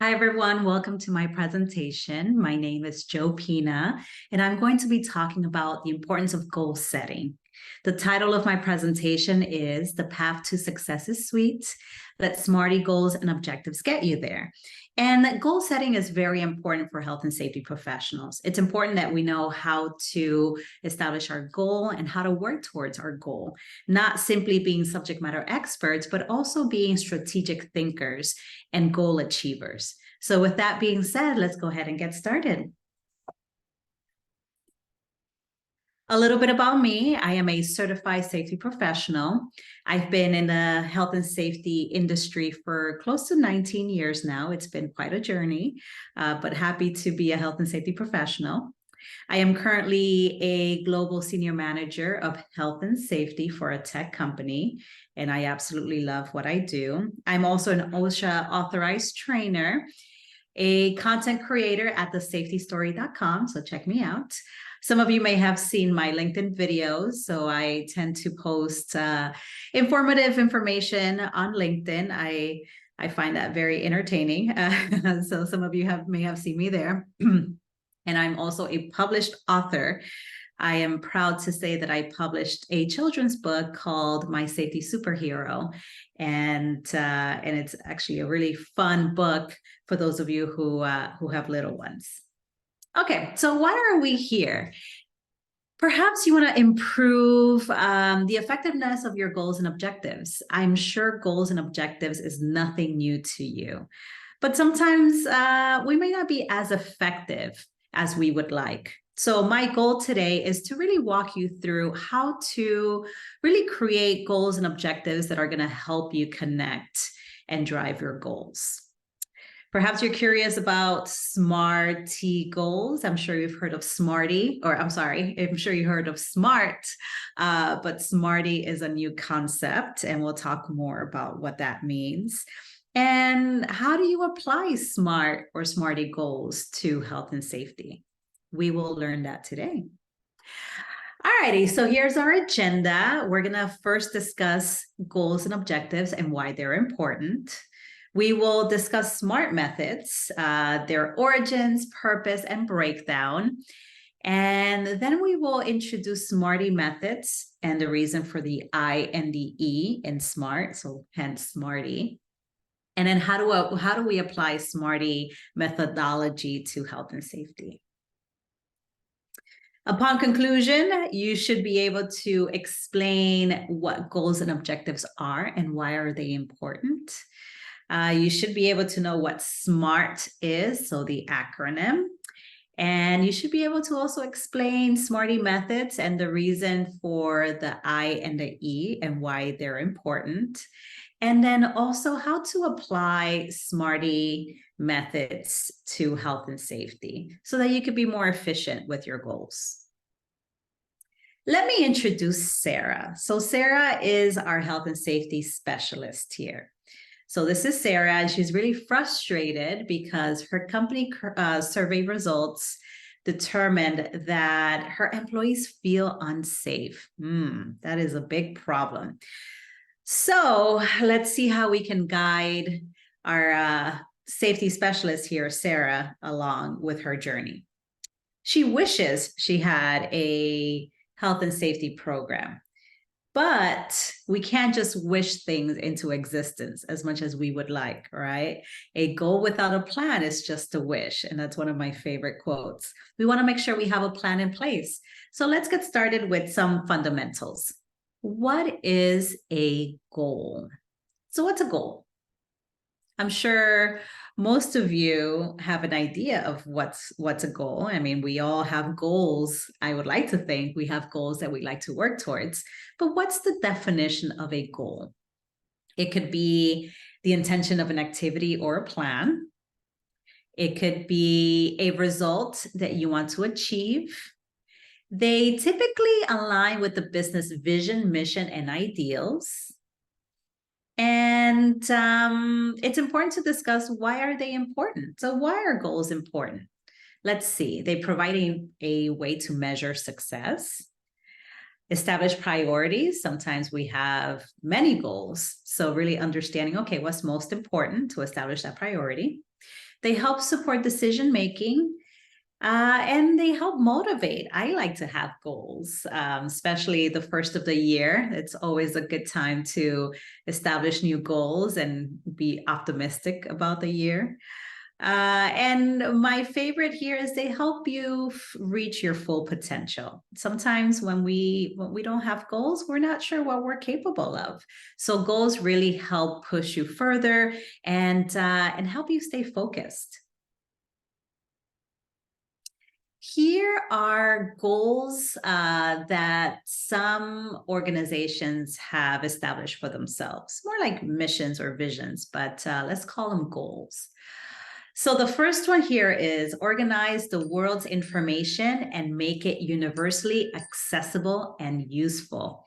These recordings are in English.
Hi, everyone. Welcome to my presentation. My name is Jo Pina, and I'm going to be talking about the importance of goal setting. The title of my presentation is The Path to Success is Sweet. Let SMARTIE goals and objectives get you there. And goal setting is very important for health and safety professionals. It's important that we know how to establish our goal and how to work towards our goal, not simply being subject matter experts, but also being strategic thinkers and goal achievers. So with that being said, let's go ahead and get started. A little bit about me. I am a certified safety professional. I've been in the health and safety industry for close to 19 years now. It's been quite a journey, but happy to be a health and safety professional. I am currently a global senior manager of health and safety for a tech company, and I absolutely love what I do. I'm also an OSHA authorized trainer, a content creator at thesafetystory.com, so check me out. Some of you may have seen my LinkedIn videos, so I tend to post informative information on LinkedIn. I find that very entertaining, so some of you may have seen me there. And I'm also a published author. I am proud to say that I published a children's book called My Safety Superhero, and it's actually a really fun book for those of you who have little ones. Okay, so why are we here? Perhaps you want to improve the effectiveness of your goals and objectives. I'm sure goals and objectives is nothing new to you, but sometimes we may not be as effective as we would like. So my goal today is to really walk you through how to really create goals and objectives that are going to help you connect and drive your goals. Perhaps you're curious about SMARTIE goals. I'm sure you've heard of SMARTIE, or I'm sure you heard of SMART, but SMARTIE is a new concept, and we'll talk more about what that means. And how do you apply SMART or SMARTIE goals to health and safety? We will learn that today. Alrighty, so here's our agenda. We're gonna first discuss goals and objectives and why they're important. We will discuss SMART methods, their origins, purpose, and breakdown. And then we will introduce SMARTIE methods and the reason for the I and the E in SMART, so hence SMARTIE. And then how do we apply SMARTIE methodology to health and safety? Upon conclusion, you should be able to explain what goals and objectives are and why are they important. You should be able to know what SMART is, so the acronym. And you should be able to also explain SMARTIE methods and the reason for the I and the E and why they're important. And then also how to apply SMARTIE methods to health and safety so that you could be more efficient with your goals. Let me introduce Sarah. So Sarah is our health and safety specialist here. So this is Sarah, and she's really frustrated because her company survey results determined that her employees feel unsafe. That is a big problem. So let's see how we can guide our safety specialist here, Sarah, along with her journey. She wishes she had a health and safety program, but we can't just wish things into existence as much as we would like, right? A goal without a plan is just a wish. And that's one of my favorite quotes. We want to make sure we have a plan in place. So let's get started with some fundamentals. What is a goal? So what's a goal? I'm sure most of you have an idea of what's a goal. I mean, we all have goals. I would like to think we have goals that we like to work towards, but what's the definition of a goal? It could be the intention of an activity or a plan. It could be a result that you want to achieve. They typically align with the business vision, mission, and ideals. And it's important to discuss why are they important. So why are goals important? Let's see. They provide a way to measure success, establish priorities. Sometimes we have many goals. So really understanding, okay, what's most important to establish that priority. They help support decision making. And they help motivate. I like to have goals, especially the first of the year. It's always a good time to establish new goals and be optimistic about the year. And my favorite here is they help you reach your full potential. Sometimes when we don't have goals, we're not sure what we're capable of. So goals really help push you further and help you stay focused. Here are goals that some organizations have established for themselves, more like missions or visions, but let's call them goals. So the first one here is organize the world's information and make it universally accessible and useful.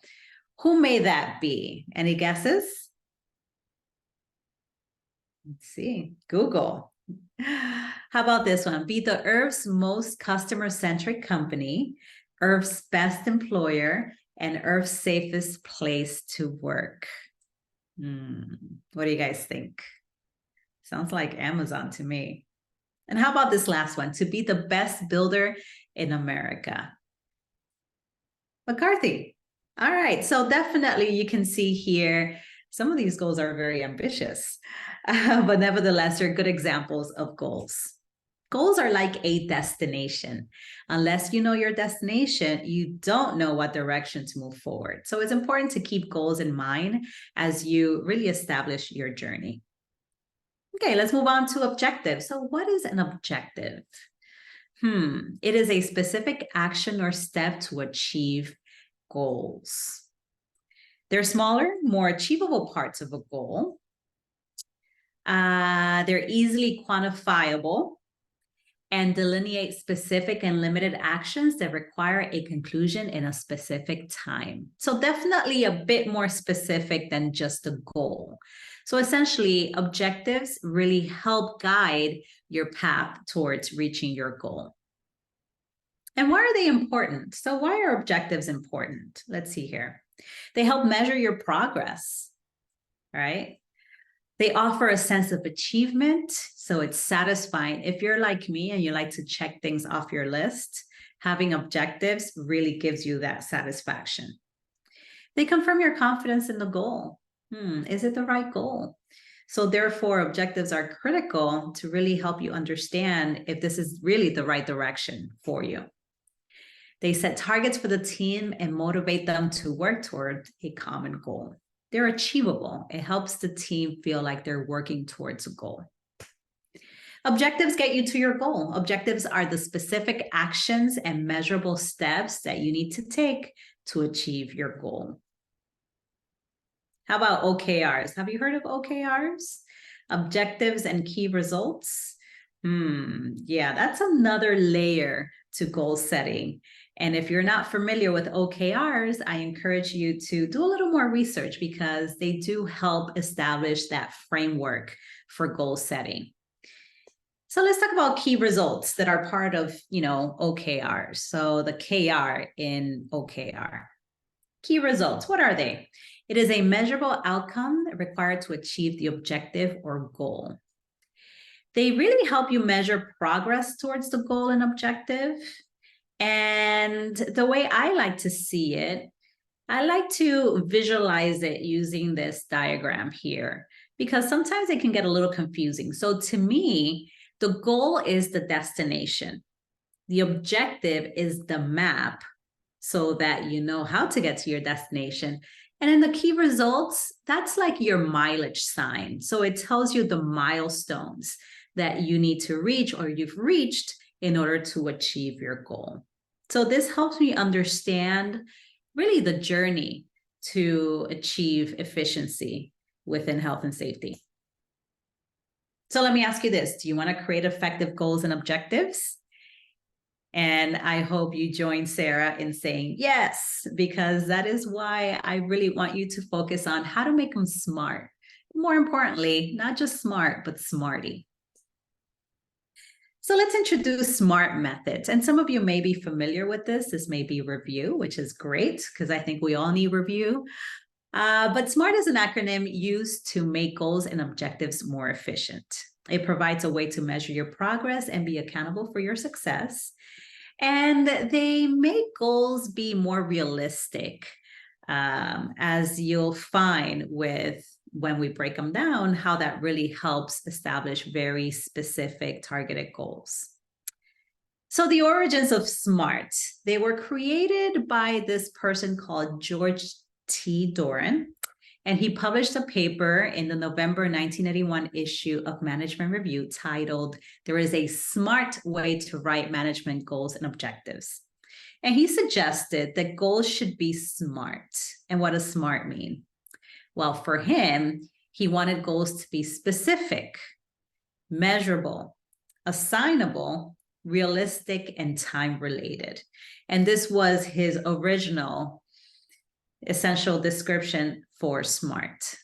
Who may that be? Any guesses? Let's see, Google. How about this one? Be the Earth's most customer-centric company, Earth's best employer, and Earth's safest place to work. What do you guys think? Sounds like Amazon to me. And how about this last one? To be the best builder in America. McCarthy. All right, so definitely you can see here, some of these goals are very ambitious, but nevertheless, they're good examples of goals. Goals are like a destination. Unless you know your destination, you don't know what direction to move forward. So it's important to keep goals in mind as you really establish your journey. Okay, let's move on to objectives. So what is an objective? It is a specific action or step to achieve goals. They're smaller, more achievable parts of a goal. They're easily quantifiable and delineate specific and limited actions that require a conclusion in a specific time. So definitely a bit more specific than just a goal. So essentially, objectives really help guide your path towards reaching your goal. And why are they important? So why are objectives important? Let's see here. They help measure your progress, right? They offer a sense of achievement, so it's satisfying. If you're like me and you like to check things off your list, having objectives really gives you that satisfaction. They confirm your confidence in the goal. Is it the right goal? So therefore, objectives are critical to really help you understand if this is really the right direction for you. They set targets for the team and motivate them to work toward a common goal. They're achievable. It helps the team feel like they're working towards a goal. Objectives get you to your goal. Objectives are the specific actions and measurable steps that you need to take to achieve your goal. How about OKRs? Have you heard of OKRs? Objectives and key results? Yeah, that's another layer to goal setting. And if you're not familiar with OKRs, I encourage you to do a little more research because they do help establish that framework for goal setting. So let's talk about key results that are part of, OKRs. So the KR in OKR. Key results, what are they? It is a measurable outcome required to achieve the objective or goal. They really help you measure progress towards the goal and objective. And the way I like to see it, I like to visualize it using this diagram here, because sometimes it can get a little confusing. So to me, the goal is the destination. The objective is the map so that you know how to get to your destination. And in the key results, that's like your mileage sign. So it tells you the milestones that you need to reach or you've reached in order to achieve your goal. So this helps me understand really the journey to achieve efficiency within health and safety. So let me ask you this. Do you want to create effective goals and objectives? And I hope you join Sarah in saying yes, because that is why I really want you to focus on how to make them smart. More importantly, not just smart, but SMARTIE. So let's introduce SMART methods. And some of you may be familiar with this. This may be review, which is great because I think we all need review. But SMART is an acronym used to make goals and objectives more efficient. It provides a way to measure your progress and be accountable for your success. And they make goals be more realistic, as you'll find with when we break them down, how that really helps establish very specific targeted goals. So the origins of SMART, they were created by this person called George T. Doran, and he published a paper in the November 1981 issue of Management Review titled, "There is a Smart Way to Write Management Goals and Objectives." And he suggested that goals should be smart. And what does SMART mean? Well, for him, he wanted goals to be specific, measurable, assignable, realistic, and time-related. And this was his original essential description for SMART.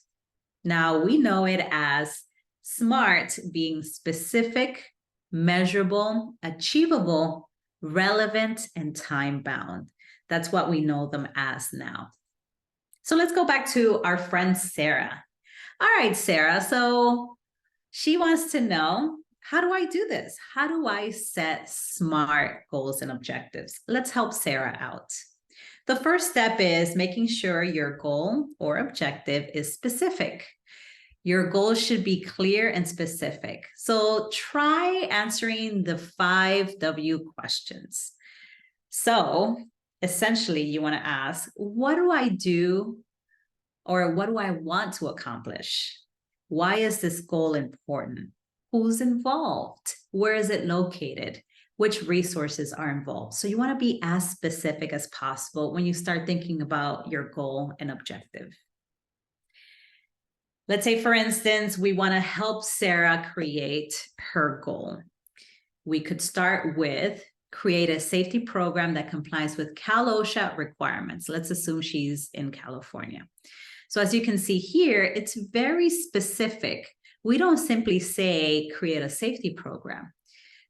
Now we know it as SMART being specific, measurable, achievable, relevant, and time-bound. That's what we know them as now. So let's go back to our friend Sarah. All right, Sarah, so she wants to know, how do I do this? How do I set SMART goals and objectives? Let's help Sarah out. The first step is making sure your goal or objective is specific. Your goals should be clear and specific. So try answering the 5W questions. So essentially, you want to ask, what do I do, or what do I want to accomplish? Why is this goal important? Who's involved? Where is it located? Which resources are involved? So you want to be as specific as possible when you start thinking about your goal and objective. Let's say, for instance, we want to help Sarah create her goal. We could start with create a safety program that complies with Cal OSHA requirements. Let's assume she's in California. So as you can see here, it's very specific. We don't simply say create a safety program.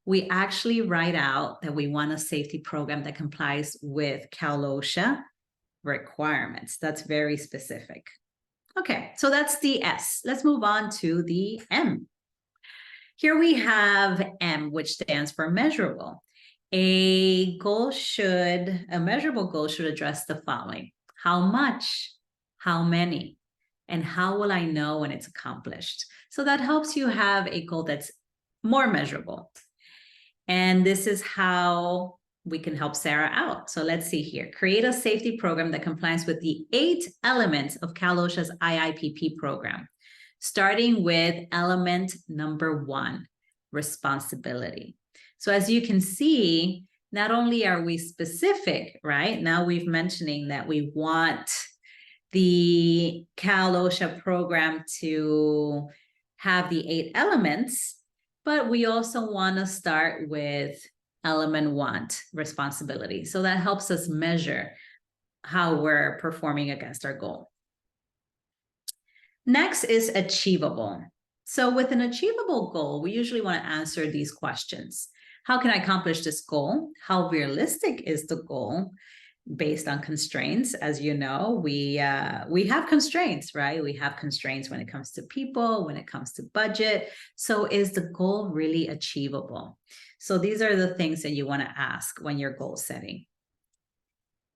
We actually write out that we want a safety program that complies with Cal OSHA requirements. That's very specific. Okay, so that's the S. Let's move on to the M. Here we have M, which stands for measurable. A measurable goal should address the following: how much, how many, and how will I know when it's accomplished? So that helps you have a goal that's more measurable. And this is how we can help Sarah out. So let's see here. Create a safety program that complies with the 8 elements of Cal OSHA's IIPP program, starting with element number 1, responsibility. So as you can see, not only are we specific, right? Now we've mentioning that we want the Cal OSHA program to have the 8 elements, but we also want to start with element 1, responsibility. So that helps us measure how we're performing against our goal. Next is achievable. So with an achievable goal, we usually want to answer these questions. How can I accomplish this goal? How realistic is the goal based on constraints? As you know, we have constraints, right? We have constraints when it comes to people, when it comes to budget. So is the goal really achievable? So these are the things that you want to ask when you're goal setting.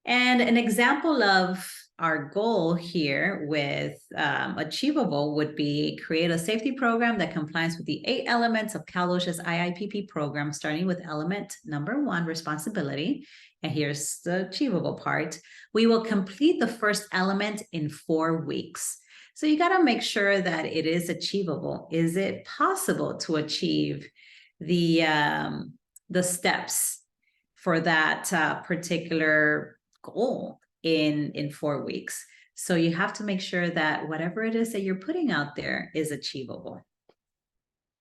And an example of our goal here with achievable would be create a safety program that complies with the 8 elements of Cal OSHA's IIPP program, starting with element number 1, responsibility. And here's the achievable part. We will complete the first element in 4 weeks. So you got to make sure that it is achievable. Is it possible to achieve the steps for that particular goal in 4 weeks? So you have to make sure that whatever it is that you're putting out there is achievable.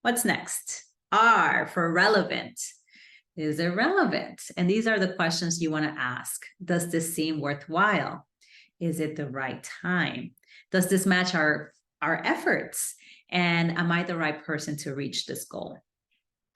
What's next? R for relevant. Is it relevant? And these are the questions you want to ask. Does this seem worthwhile? Is it the right time? Does this match our efforts? And am I the right person to reach this goal?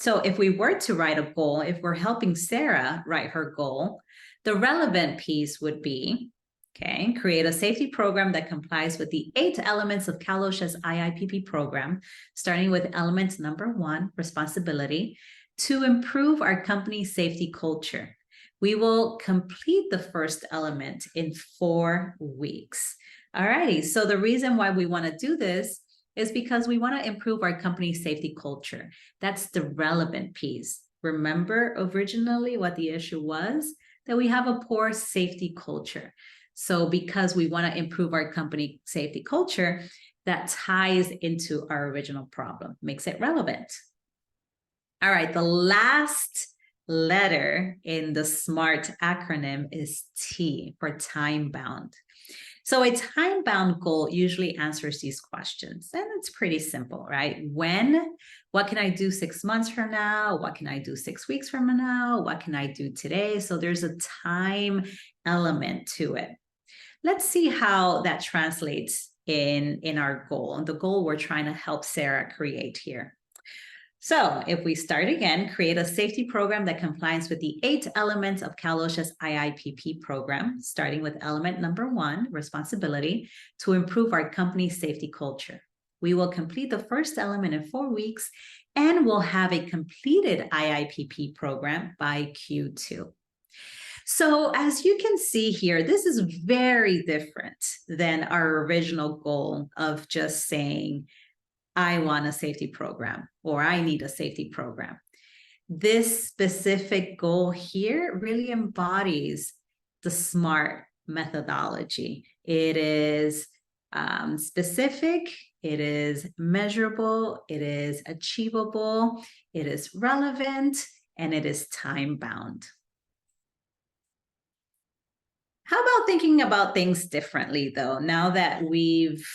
So if we were to write a goal, if we're helping Sarah write her goal, the relevant piece would be, Okay, create a safety program that complies with the 8 elements of Cal OSHA's IIPP program, starting with element number 1, responsibility, to improve our company's safety culture. We will complete the first element in 4 weeks. All righty, so the reason why we want to do this is because we want to improve our company's safety culture. That's the relevant piece. Remember originally what the issue was? That we have a poor safety culture. So because we want to improve our company safety culture, that ties into our original problem, makes it relevant. All right, the last letter in the SMART acronym is T for time bound. So a time-bound goal usually answers these questions, and it's pretty simple, right? When? What can I do 6 months from now? What can I do 6 weeks from now? What can I do today? So there's a time element to it. Let's see how that translates in our goal, and the goal we're trying to help Sarah create here. So if we start again, create a safety program that complies with the 8 elements of Cal OSHA's IIPP program, starting with element number 1, responsibility, to improve our company's safety culture. We will complete the first element in 4 weeks, and we'll have a completed IIPP program by Q2. So as you can see here, this is very different than our original goal of just saying, I want a safety program, or I need a safety program. This specific goal here really embodies the SMART methodology. It is specific, it is measurable, it is achievable, it is relevant, and it is time-bound. How about thinking about things differently, though, now that we've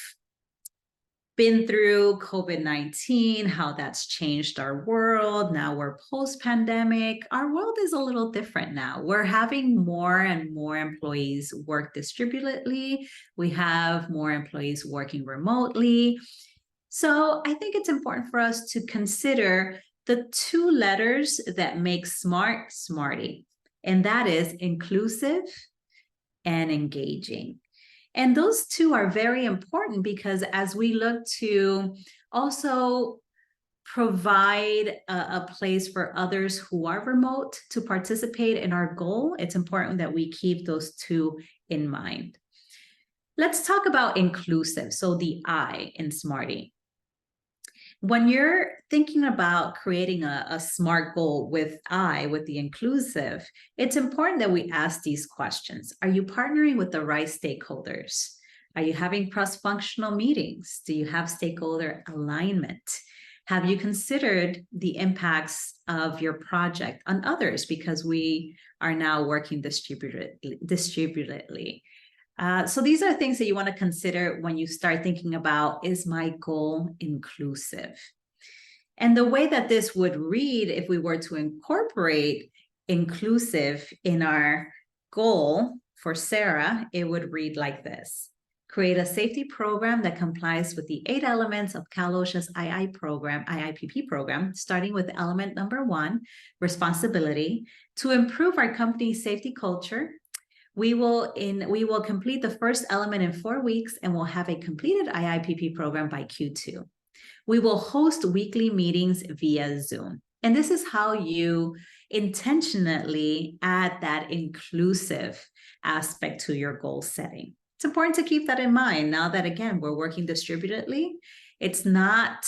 been through COVID-19, how that's changed our world. Now we're post-pandemic. Our world is a little different now. We're having more and more employees work distributedly. We have more employees working remotely. So I think it's important for us to consider the 2 letters that make SMART, SMARTIE, and that is inclusive and engaging. And those 2 are very important because as we look to also provide a place for others who are remote to participate in our goal, it's important that we keep those 2 in mind. Let's talk about inclusive, so the I in SMARTIE. When you're thinking about creating a SMART goal with the inclusive, it's important that we ask these questions. Are you partnering with the right stakeholders? Are you having cross-functional meetings? Do you have stakeholder alignment? Have you considered the impacts of your project on others, because we are now working distributedly? So these are things that you want to consider when you start thinking about, is my goal inclusive? And the way that this would read, if we were to incorporate inclusive in our goal for Sarah, it would read like this. Create a safety program that complies with the 8 elements of Cal OSHA's IIPP program, starting with element number 1, responsibility, to improve our company's safety culture. We will complete the first element in 4 weeks, and we'll have a completed IIPP program by Q2. We will host weekly meetings via Zoom. And this is how you intentionally add that inclusive aspect to your goal setting. It's important to keep that in mind now that, again, we're working distributedly. It's not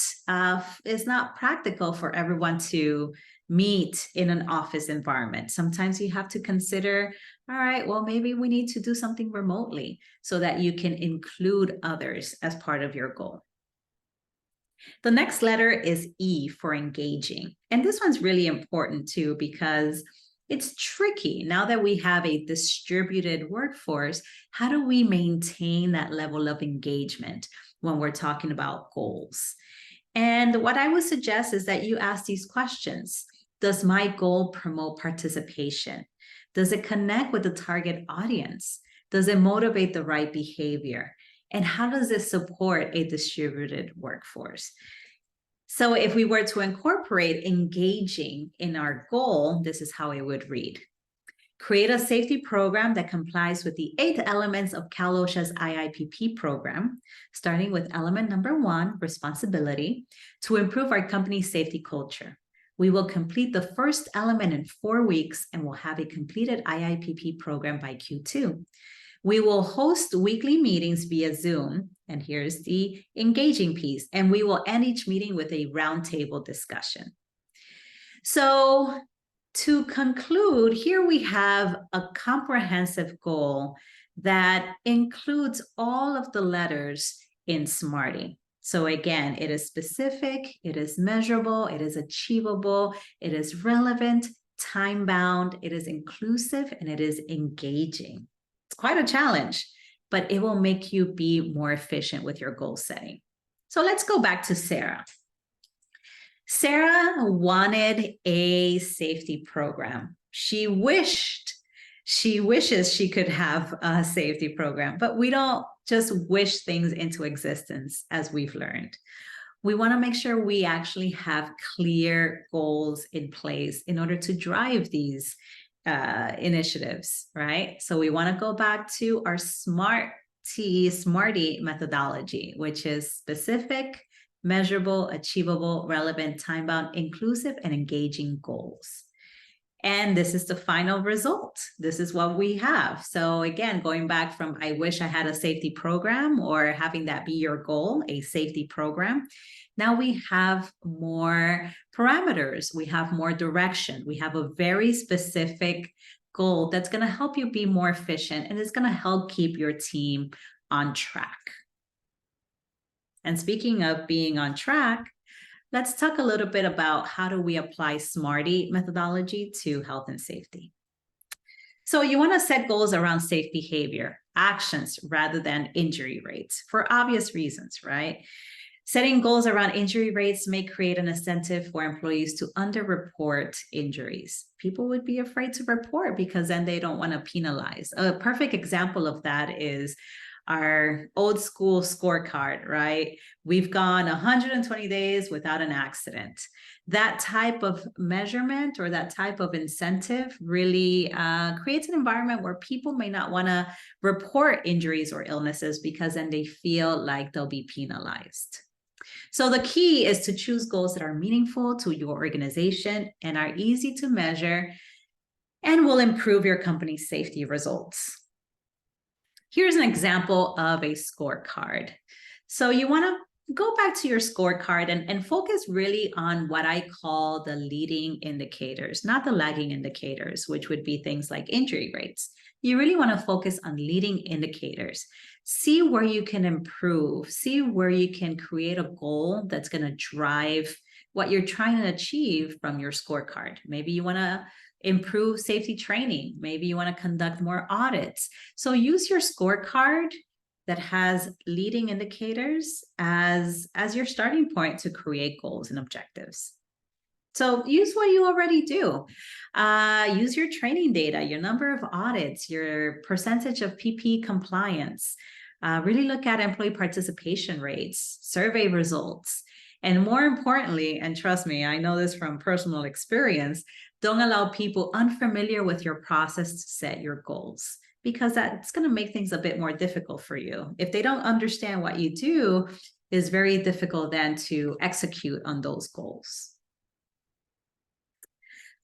practical for everyone to meet in an office environment. Sometimes you have to consider, all right, well, maybe we need to do something remotely so that you can include others as part of your goal. The next letter is E for engaging. And this one's really important too, because it's tricky. Now that we have a distributed workforce, how do we maintain that level of engagement when we're talking about goals? And what I would suggest is that you ask these questions. Does my goal promote participation? Does it connect with the target audience? Does it motivate the right behavior? And how does it support a distributed workforce? So if we were to incorporate engaging in our goal, this is how it would read. Create a safety program that complies with the 8 elements of Cal OSHA's IIPP program, starting with element number 1, responsibility, to improve our company's safety culture. We will complete the first element in 4 weeks and will have a completed IIPP program by Q2. We will host weekly meetings via Zoom, and here's the engaging piece, and we will end each meeting with a roundtable discussion. So to conclude, here we have a comprehensive goal that includes all of the letters in SMARTIE. So again, it is specific, it is measurable, it is achievable, it is relevant, time-bound, it is inclusive, and it is engaging. It's quite a challenge, but it will make you be more efficient with your goal setting. So let's go back to Sarah. Sarah wanted a safety program. She wishes she could have a safety program, but we don't just wish things into existence, as we've learned. We want to make sure we actually have clear goals in place in order to drive these initiatives, right? So we want to go back to our SMARTIE methodology, which is specific, measurable, achievable, relevant, time-bound, inclusive, and engaging goals. And this is the final result. This is what we have. So again, going back from I wish I had a safety program, or having that be your goal, a safety program. Now we have more parameters. We have more direction. We have a very specific goal that's going to help you be more efficient, and it's going to help keep your team on track. And speaking of being on track, let's talk a little bit about how do we apply SMARTIE methodology to health and safety. So you want to set goals around safe behavior, actions, rather than injury rates, for obvious reasons, right? Setting goals around injury rates may create an incentive for employees to underreport injuries. People would be afraid to report because then they don't want to penalize. A perfect example of that is our old school scorecard, right? We've gone 120 days without an accident. That type of measurement or that type of incentive really creates an environment where people may not want to report injuries or illnesses because then they feel like they'll be penalized. So the key is to choose goals that are meaningful to your organization and are easy to measure and will improve your company's safety results. Here's an example of a scorecard. So you want to go back to your scorecard and focus really on what I call the leading indicators, not the lagging indicators, which would be things like injury rates. You really want to focus on leading indicators. See where you can improve. See where you can create a goal that's going to drive what you're trying to achieve from your scorecard. Maybe you want to improve safety training. Maybe you want to conduct more audits. So use your scorecard that has leading indicators as your starting point to create goals and objectives. So use what you already do. Use your training data, your number of audits, your percentage of PPE compliance. Really look at employee participation rates, survey results. And more importantly, and trust me, I know this from personal experience, don't allow people unfamiliar with your process to set your goals, because that's going to make things a bit more difficult for you. If they don't understand what you do, it's very difficult then to execute on those goals.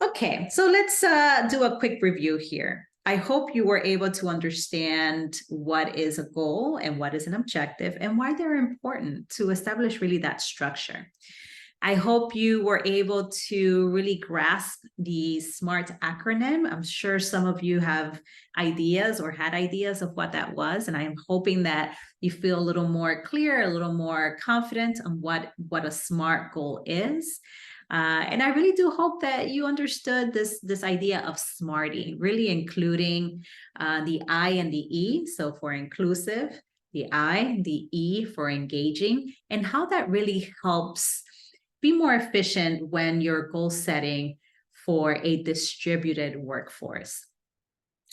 Okay, so let's do a quick review here. I hope you were able to understand what is a goal and what is an objective and why they're important to establish really that structure. I hope you were able to really grasp the SMART acronym. I'm sure some of you have ideas or had ideas of what that was, and I'm hoping that you feel a little more clear, a little more confident on what a SMART goal is. And I really do hope that you understood this idea of SMARTIE, really including the I and the E, so for inclusive, the I, the E for engaging, and how that really helps be more efficient when you're goal setting for a distributed workforce.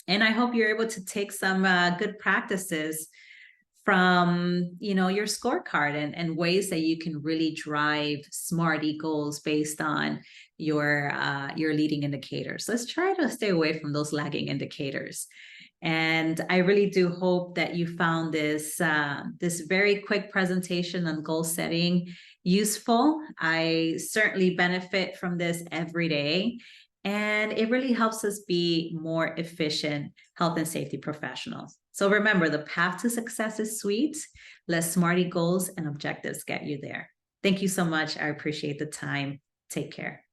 And I hope you're able to take some good practices from your scorecard and ways that you can really drive SMARTIE goals based on your leading indicators. Let's try to stay away from those lagging indicators. And I really do hope that you found this very quick presentation on goal setting useful. I certainly benefit from this every day, and it really helps us be more efficient health and safety professionals. So remember, the path to success is sweet. Let SMARTIE goals and objectives get you there. Thank you so much. I appreciate the time. Take care.